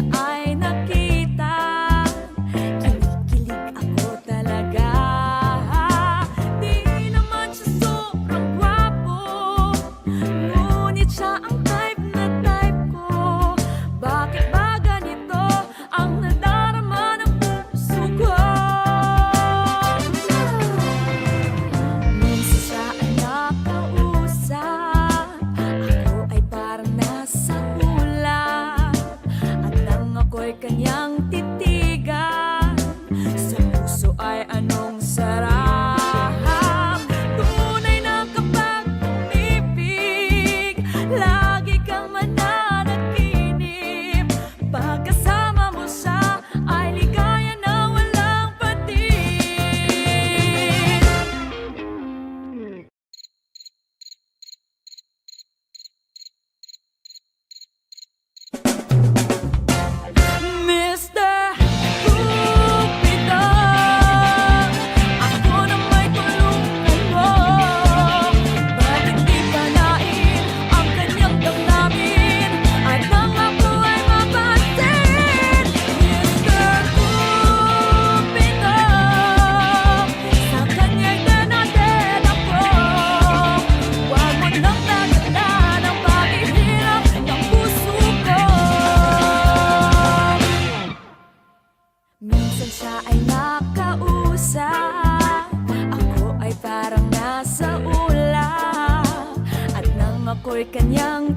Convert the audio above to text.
ay nakita, kinikilig ako talaga. Di naman siya sobrang gwapo, ngunit siya ang type na type ko. Bakit ba ganito ang nadarama ng puso ko? Minsan siya ay nakausap, ako ay parang nasa ulap, at nang ako'y kanyang titigan, sa puso ay anong sarap. Tunay na kapag umibig, lagi kang mananaginip. Pagkasama mo siya ay ligaya na walang patig. Mr. Cupido, ako na may tulungan mo. Bakit di panain ang kanyang damdamin, at nang ako ay mapansin? Mr. Cupido, sa kanya'y danaden ako. Huwag mo nang dagdagan ang paghihirap ng puso ko. Minsan siya ay nakausap, ako ay parang nasa ulap, at nang ako'y kanyang